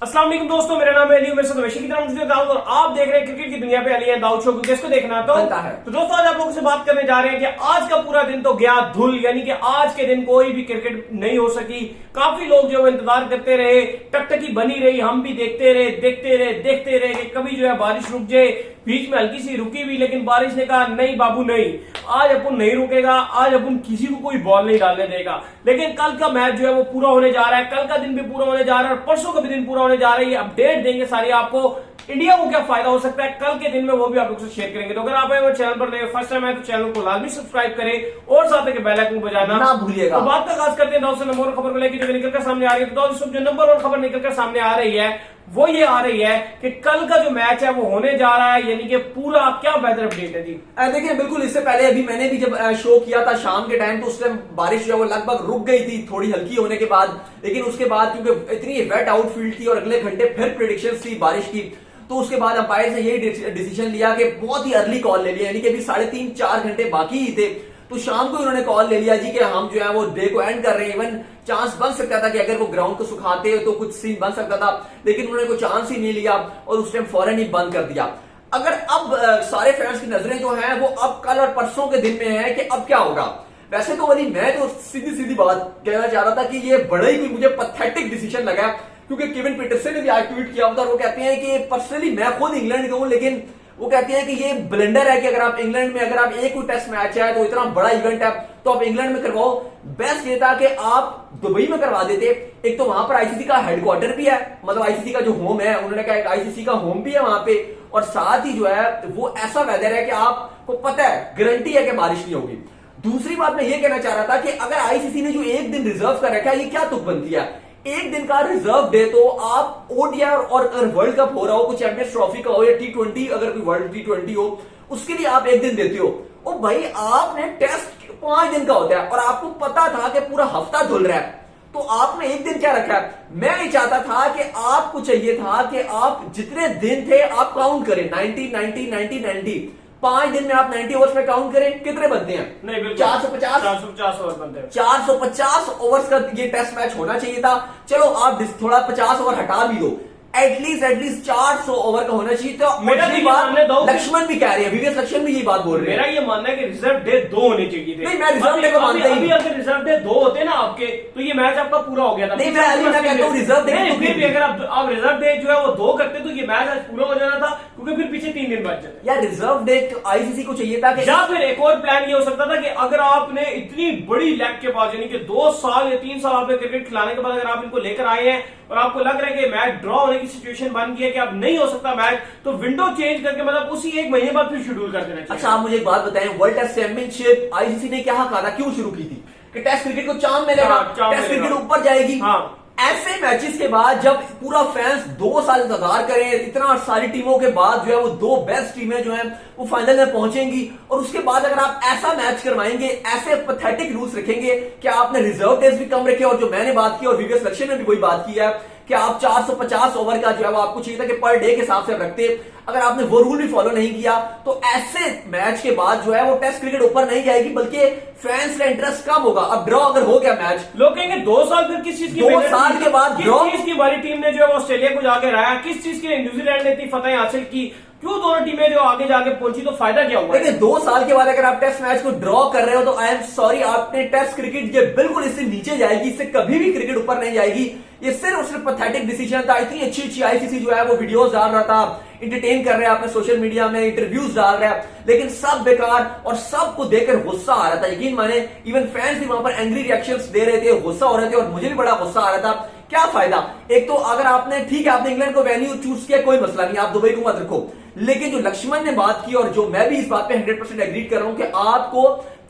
अस्सलाम वालेकुम दोस्तों, मेरा नाम है अली, मेरे साथ हमेशा की तरह मुझे दाऊद और आप देख रहे हैं क्रिकेट की दुनिया पे अली है दाऊद शो। किसको देखना तो दोस्तों आज आप लोगों से बात करने जा रहे हैं कि आज का पूरा दिन तो गया धुल, यानी कि आज के दिन कोई भी क्रिकेट नहीं हो सकी। काफी लोग जो है इंतजार करते रहे, टकटकी बनी रही, हम भी देखते रहे कि कभी जो है बारिश रुक जाए। बीच में हल्की सी रुकी भी, लेकिन बारिश ने कहा नहीं बाबू नहीं, आज अपन नहीं रुकेगा, आज अपन किसी को कोई बॉल नहीं डालने देगा। लेकिन कल का मैच जो है वो पूरा होने जा रहा है, कल का दिन भी पूरा होने जा रहा है और परसों का भी दिन पूरा होने जा रही है। अपडेट देंगे सारी आपको, इंडिया को क्या फायदा हो सकता है कल के दिन में, वो भी आप लोग से शेयर करेंगे। तो अगर आप मेरे चैनल पर नए फर्स्ट टाइम है तो चैनल को लाजमी सब्सक्राइब करें और साथ में बेल आइकन बजाना ना भूलिएगा। तो बात का खास करते हैं दोस्तों नंबर और खबर को लेकर जो निकलकर सामने आ रही है। तो दोस्तों जो नंबर और खबर निकलकर सामने आ रही है वो ये आ रही है कि कल का जो मैच है वो होने जा रहा है, यानी कि पूरा क्या वेदर अपडेट है जी। देखिए बिल्कुल, इससे पहले अभी मैंने भी जब शो किया था शाम के टाइम, तो उस टाइम बारिश जो है वो लगभग रुक गई थी थोड़ी हल्की होने के बाद। लेकिन उसके बाद क्योंकि इतनी वेट आउटफील्ड थी और अगले घंटे फिर प्रेडिक्शन थी बारिश की, तो उसके बाद अंपायर ने यही डिसीजन लिया कि बहुत ही अर्ली कॉल ले लिया, यानी कि अभी 3.5-4 घंटे बाकी ही थे। तो शाम को उन्होंने कॉल ले लिया जी कि हम जो है वो डे को एंड कर रहे हैं। इवन चांस बन सकता था कि अगर वो ग्राउंड को सुखाते तो कुछ सीन बन सकता था, लेकिन उन्होंने कोई चांस ही नहीं लिया और उस टाइम फौरन ही बंद कर दिया। अगर अब सारे फैंस की नजरें जो हैं वो अब कल और परसों के दिन में है कि अब क्या होगा। वैसे तो वही मैं तो सीधी बात कहना चाह रहा था कि ये बड़ा ही कोई मुझे पैथेटिक डिसीजन लगा, क्योंकि केविन पीटरसन ने भी आज ट्वीट किया था और वो कहते हैं कि पर्सनली मैं खुद इंग्लैंड का हूं, लेकिन वो कहते हैं कि ये ब्लंडर है कि अगर आप इंग्लैंड में अगर आप एक कोई टेस्ट मैच है तो इतना बड़ा इवेंट है तो आप इंग्लैंड में करवाओ। बेस्ट ये था कि आप दुबई में करवा देते। एक तो वहां पर आईसीसी का हेडक्वार्टर भी है, मतलब आईसीसी का जो होम है, उन्होंने कहा आईसीसी का होम भी है वहां पे, और साथ ही जो है वो ऐसा वेदर है कि आपको पता है गारंटी है कि बारिश नहीं होगी। दूसरी बात मैं ये कहना चाह रहा था कि अगर आईसीसी ने जो एक दिन रिजर्व कर रखा है, ये क्या तुकबंदी है। एक दिन का रिजर्व डे तो आप ओडीआई और अगर वर्ल्ड कप हो रहा हो, कुछ चैंपियंस ट्रॉफी का हो या T20, अगर कोई वर्ल्ड T20 हो, उसके लिए आप एक दिन देते हो। ओ भाई, आपने टेस्ट 5 दिन का होता है और आपको पता था कि पूरा हफ्ता धुल रहा है, तो आपने एक दिन क्या रखा है। मैं ये चाहता था कि आपको चाहिए था कि आप जितने दिन थे आप काउंट करें, 90 5 दिन में आप 90 ओवर्स में काउंट करें, कितने बनते हैं? नहीं, बिल्कुल 450 ओवर बनते हैं। 450 ओवर्स का ये टेस्ट मैच होना चाहिए था। चलो आप थोड़ा 50 ओवर हटा भी दो, एटलीस्ट 400 ओवर का होना चाहिए। तो मेरा ये मानना है, लक्ष्मण भी कह रहे हैं, विवेक लक्ष्मण भी ये बात बोल रहे हैं। मेरा ये मानना है कि रिजर्व डे 2 होने चाहिए थे। नहीं, मैं रिजर्व डे को मानता ही नहीं। अगर रिजर्व डे 2 होते ना आपके, तो ये मैच आपका पूरा हो गया था। नहीं, मैं कहता हूं रिजर्व डे तो फिर भी अगर आप रिजर्व डे जो है वो 2 करते तो ये मैच आज पूरा हो जाना था, क्योंकि फिर पीछे 3 दिन बच जाते। यार रिजर्व डे आईसीसी को चाहिए था कि, या फिर एक और प्लान ये हो सकता था कि अगर आपने इतनी बड़ी लैग के बाद, यानी कि 2 साल या 3 साल आपने क्रिकेट खिलाने के बाद अगर आप इनको लेकर आए हैं और आपको लग रहा है कि मैच ड्रॉ होने की सिचुएशन बन गई है कि अब नहीं हो सकता मैच, तो विंडो चेंज करके मतलब उसी 1 महीने बाद फिर शेड्यूल कर देना चाहिए। अच्छा आप मुझे एक बात बताएं, वर्ल्ड टेस्ट चैंपियनशिप आईसीसी ने क्या कहा था, क्यों शुरू की थी कि टेस्ट क्रिकेट को चांद मिलेगा, टेस्ट क्रिकेट ऊपर जाएगी। हाँ। ऐसे मैचेस के बाद जब पूरा फैंस 2 साल इंतजार करें, इतना सारी टीमों के बाद जो है वो 2 बेस्ट टीमें जो हैं वो फाइनल में पहुंचेंगी, और उसके बाद अगर आप ऐसा मैच करवाएंगे, ऐसे पैथेटिक रूल्स रखेंगे कि आपने रिजर्व डेज भी कम रखे, और जो मैंने बात की और विवेक लक्ष्मण ने भी वही बात की है कि आप 450 ओवर का जो है वो आपको चाहिए था कि पर डे के हिसाब से रखते। अगर आपने वो रूल भी फॉलो नहीं किया तो ऐसे मैच के बाद जो है वो टेस्ट क्रिकेट ऊपर नहीं जाएगी, बल्कि फैंस का इंटरेस्ट कम होगा। अब ड्रॉ अगर हो गया मैच, लोग कहेंगे 2 साल फिर किस चीज की, 2 साल के बाद किस चीज की हमारी टीम ने जो है ऑस्ट्रेलिया को जाके हराया, किस चीज के लिए न्यूजीलैंड ने इतनी फतह हासिल की, क्यों दोनों टीमें जो आगे जाके पहुंची, तो फायदा क्या हुआ? देखिए 2 साल के बाद अगर आप टेस्ट मैच को ड्रॉ कर रहे हो तो आई एम सॉरी, आपने टेस्ट क्रिकेट ये बिल्कुल इससे नीचे जाएगी, इससे कभी भी क्रिकेट ऊपर नहीं जाएगी। ये सिर्फ और सिर्फ पैथेटिक डिसीजन था। इतनी अच्छी आईसीसी जो है वो वीडियोस डाल रहा था, इंटरटेन कर रहे हैं, आपने सोशल मीडिया में इंटरव्यूज डाल रहे हैं, लेकिन सब बेकार और सबको देखकर गुस्सा आ रहा था। यकीन माने इवन फैंस भी वहां पर एंग्री रिएक्शंस दे रहे थे, गुस्सा हो रहे थे, और मुझे भी बड़ा गुस्सा आ रहा था। क्या फायदा? एक तो अगर आपने ठीक है आपने इंग्लैंड को वेन्यू चूज किया, कोई मसला नहीं, आप दुबई को मत रखो, लेकिन जो लक्ष्मण ने बात की और जो मैं भी इस बात पे 100% एग्री कर रहा हूं कि आपको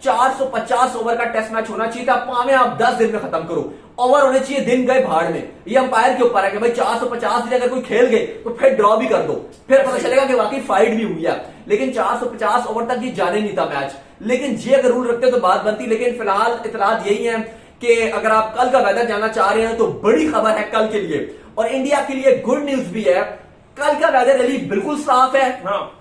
450 ओवर का टेस्ट मैच होना चाहिए था, पावे आप 10 दिन में खत्म करो। ओवर होने चाहिए, दिन गए भाड़ में। ये अंपायर के ऊपर है कि भाई 450 दिन अगर कोई खेल गए तो फिर ड्रॉ भी कर दो, फिर पता चलेगा कि वाकई फाइट भी हुई है। लेकिन 450 ओवर तक ये जाने नहीं था मैच, लेकिन ये अगर रूल रखते तो बात बनती। लेकिन फिलहाल इतलात यही है कि अगर आप कल का वेदर जानना चाह रहे हैं तो बड़ी खबर है कल के लिए, और इंडिया के लिए गुड न्यूज भी है। कल का वेदर अली बिल्कुल साफ है। हाँ।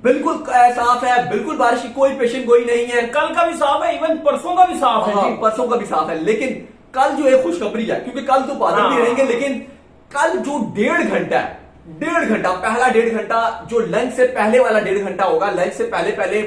बिल्कुल साफ है, बिल्कुल बारिश की कोई पेशन गोई नहीं है। कल का भी साफ है, इवन परसों का भी साफ है। परसों का भी साफ है, लेकिन कल जो है खुशखबरी है, क्योंकि कल तो बादल भी रहेंगे, लेकिन कल जो 1.5 घंटा पहला 1.5 घंटा जो लंच से पहले वाला 1.5 घंटा होगा, लंच से पहले पहले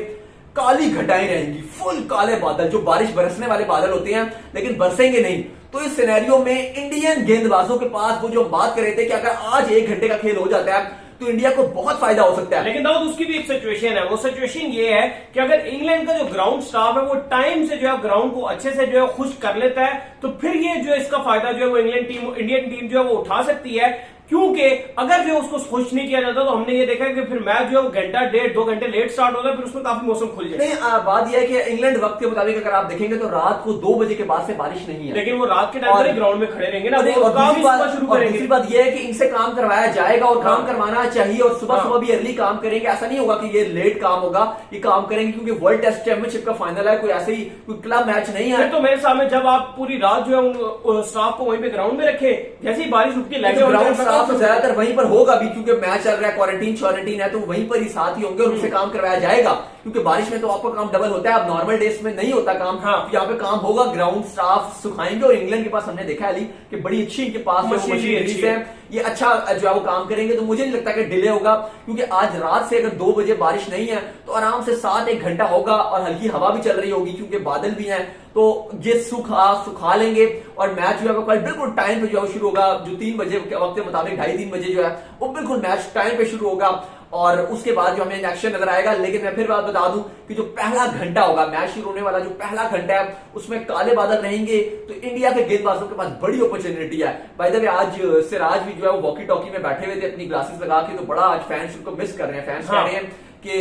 काली घटाएं रहेंगी, फुल काले बादल, जो बारिश बरसने वाले बादल होते हैं लेकिन बरसेंगे नहीं। तो इस सिनेरियो में इंडियन गेंदबाजों के पास वो जो बात कर रहे थे कि अगर आज 1 घंटे का खेल हो जाता है तो इंडिया को बहुत फायदा हो सकता है। लेकिन दाऊद उसकी भी एक सिचुएशन है, वो सिचुएशन ये है कि अगर इंग्लैंड का जो ग्राउंड स्टाफ है वो टाइम से जो है ग्राउंड को अच्छे से जो है खुश कर लेता है तो फिर ये जो है इसका फायदा जो है वो इंडियन टीम जो है वो उठा सकती है। क्योंकि अगर जो उसको खुश नहीं किया जाता तो हमने ये देखा कि फिर मैच जो है घंटा 1.5-2 घंटे लेट स्टार्ट होगा, फिर उसमें काफी मौसम खुल जाए। नहीं, बात यह है कि इंग्लैंड वक्त के मुताबिक अगर आप देखेंगे तो रात को 2 बजे के बाद से बारिश नहीं है, लेकिन वो रात के टाइम पर ग्राउंड में खड़े रहेंगे ना, वो काम शुरू करेंगे। दूसरी बात यह है कि इनसे काम करवाया जाएगा और काम करवाना चाहिए, और सुबह सुबह भी अर्ली काम करेंगे। ऐसा नहीं होगा कि ये लेट काम होगा, ये काम करेंगे क्योंकि वर्ल्ड टेस्ट चैंपियनशिप का फाइनल है, कोई ऐसे ही कोई क्लब मैच नहीं है। तो मेरे सामने जब आप पूरी रात जो है उन स्टाफ को वहीं पे ग्राउंड में रखे, जैसे ही बारिश रुकती है ग्राउंड स्टाफ तो ज्यादातर वहीं पर होगा भी, क्योंकि मैच चल रहा है, क्वारंटीन है, तो वहीं पर ही साथ ही होंगे और उनसे काम करवाया जाएगा। क्योंकि बारिश में तो आपका काम डबल होता है, अब नॉर्मल डेज में नहीं होता काम। यहाँ पे काम होगा, ग्राउंड स्टाफ सुखाएंगे, और इंग्लैंड के पास हमने देखा अली कि बड़ी अच्छी इनके पास मशीनरी है, ये अच्छा जो है वो काम करेंगे। तो मुझे नहीं लगता कि डिले होगा, क्योंकि आज रात से अगर 2 बजे बारिश नहीं है तो आराम से 7-1 घंटा होगा, और हल्की हवा भी चल रही होगी क्योंकि बादल भी हैं, तो ये सुखा लेंगे और मैच जो है वो कल बिल्कुल टाइम पे जो है शुरू होगा। जो 3 बजे वक्त के मुताबिक 2:30-3 बजे जो है वो बिल्कुल मैच टाइम पे शुरू होगा, और उसके बाद जो हमें एक्शन नजर आएगा। लेकिन मैं फिर बात बता दूं कि जो पहला घंटा होगा, मैच शुरू होने वाला जो पहला घंटा है, उसमें काले बादल रहेंगे, तो इंडिया के गेंदबाजों के पास बड़ी अपॉर्चुनिटी है। बाय द वे आज सिराज भी जो है वो वॉकी टॉकी में बैठे हुए थे अपनी ग्लासेस लगा के, तो बड़ा आज फैंस उनको मिस कर रहे हैं। फैंस कह रहे हैं कि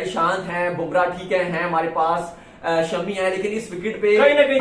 ईशांत हैं, बुमराह ठीक है हमारे पास, शमी है, लेकिन इस विकेट पे कहीं ना कहीं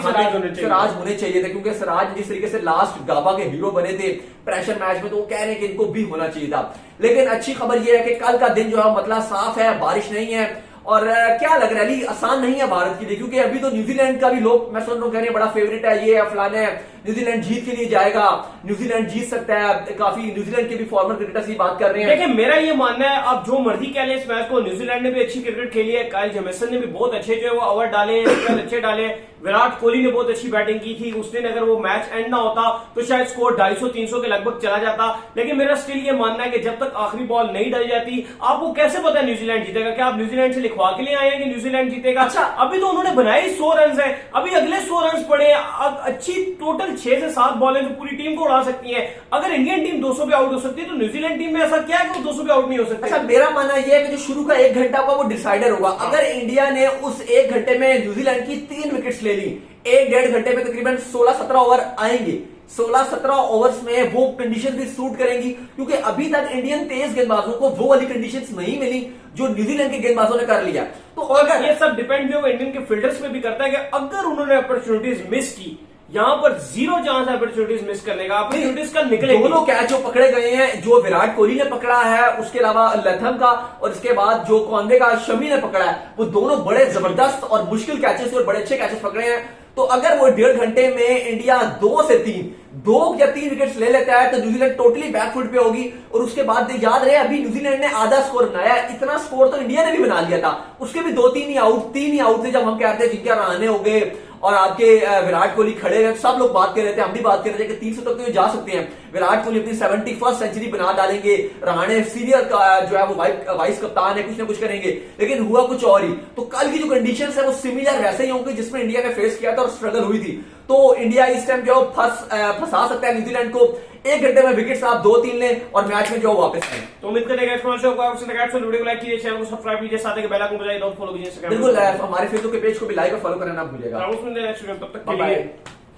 सिराज होने चाहिए थे, क्योंकि सिराज जिस तरीके से लास्ट गाबा के हीरो बने थे प्रेशर मैच में, तो वो कह रहे हैं कि इनको भी होना चाहिए था। लेकिन अच्छी खबर ये है कि कल का दिन जो है मतलब साफ है, बारिश नहीं है, और क्या लग रहा है आसान नहीं है भारत के लिए, क्योंकि अभी तो न्यूजीलैंड का भी लोग मैं सुन रहा हूँ कह रहे हैं बड़ा फेवरेट है, ये फलाना है, न्यूजीलैंड जीत के लिए जाएगा, न्यूजीलैंड जीत सकता है। काफी न्यूजीलैंड के भी फॉर्मर क्रिकेटर्स की बात कर रहे हैं। देखिए मेरा ये मानना है, आप जो मर्जी कह लें इस मैच को, न्यूजीलैंड ने भी अच्छी क्रिकेट खेली है, काइल जेमिसन ने भी बहुत अच्छे जो है वो ओवर डाले, अच्छे डाले, विराट कोहली ने बहुत अच्छी बैटिंग की थी। उस दिन अगर वो मैच एंड ना होता तो शायद स्कोर 250-300 के लगभग चला जाता। लेकिन मेरा स्टिल ये मानना है कि जब तक आखिरी बॉल नहीं डाली जाती, आपको कैसे पता है न्यूजीलैंड जीतेगा? क्या आप न्यूजीलैंड से लिखवा के लिए आए हैं कि न्यूजीलैंड जीतेगा? अच्छा, अभी तो उन्होंने बनाए 100 रन है, अभी अगले 100 रन पड़े, अच्छी टोटल 6 से 7 बॉलें जो पूरी टीम को उड़ा सकती है। अगर इंडियन टीम 200 पे आउट हो सकती है तो न्यूजीलैंड टीम में ऐसा क्या है कि वो 200 पे आउट नहीं हो सकती? अच्छा, मेरा मानना यह है कि जो शुरू का 1 घंटा होगा वो डिसाइडर होगा। अगर इंडिया ने उस 1 घंटे में न्यूजीलैंड की 3 विकेट्स ले ली, 1-1.5 घंटे में तकरीबन 16-17 ओवर आएंगे, 16-17 ओवर्स में वो कंडीशन भी सूट करेंगी, क्योंकि अभी तक इंडियन तेज गेंदबाजों को वो वाली कंडीशंस नहीं मिली जो न्यूजीलैंड के गेंदबाजों ने कर लिया। तो अगर ये सब डिपेंड जो इंडियन के फील्डर्स पे भी करता है कि अगर उन्होंने अपॉर्चुनिटीज मिस की, यहां पर 0 चांस है अपॉर्चुनिटीज मिस करने का, अपॉर्चुनिटीज का निकले। दोनों कैच जो पकड़े गए हैं, जो विराट कोहली ने पकड़ा है, उसके अलावा लथम का, और इसके बाद जो कौंदे का शमी ने पकड़ा है, वो दोनों बड़े जबरदस्त और मुश्किल कैचेस और बड़े अच्छे कैचेस पकड़े हैं। तो अगर वो 1.5 घंटे में इंडिया 2 या 3 विकेट्स ले लेता है तो न्यूजीलैंड टोटली बैकफुट पे होगी। और उसके बाद याद रहे अभी न्यूजीलैंड ने आधा स्कोर बनाया, इतना स्कोर तो इंडिया ने भी बना लिया था, उसके भी 3 ही आउट थे, जब हम कहते हैं जिनके रहने हो गए और आपके विराट कोहली खड़े हैं, सब लोग बात कर रहे थे, हम भी बात कर रहे थे कि 300 तक तो जा सकते हैं। विराट कोहली अपनी 71st सेंचुरी बना डालेंगे, रहाणे सीनियर जो है वो वाइस कप्तान है, कुछ ना कुछ करेंगे, लेकिन हुआ कुछ और ही। तो कल की जो कंडीशंस है वो सिमिलर वैसे ही होंगे जिसमें इंडिया ने फेस किया था और स्ट्रगल हुई थी। तो इंडिया इस टाइम जो फंसा सकता है न्यूजीलैंड को। 1 घंटे में विकेट्स आप 2-3 लें और मैच में जो वापस आए। तो उम्मीद करेंगे वीडियो को लाइक कीजिए, चैनल को सब्सक्राइब कीजिए, साथ ही बेल आइकन को बजाइए, फॉलो कीजिए। बिल्कुल, हमारे फेसबुक के पेज को भी लाइक और फॉलो करना ना भूलिएगा। तब तक के लिए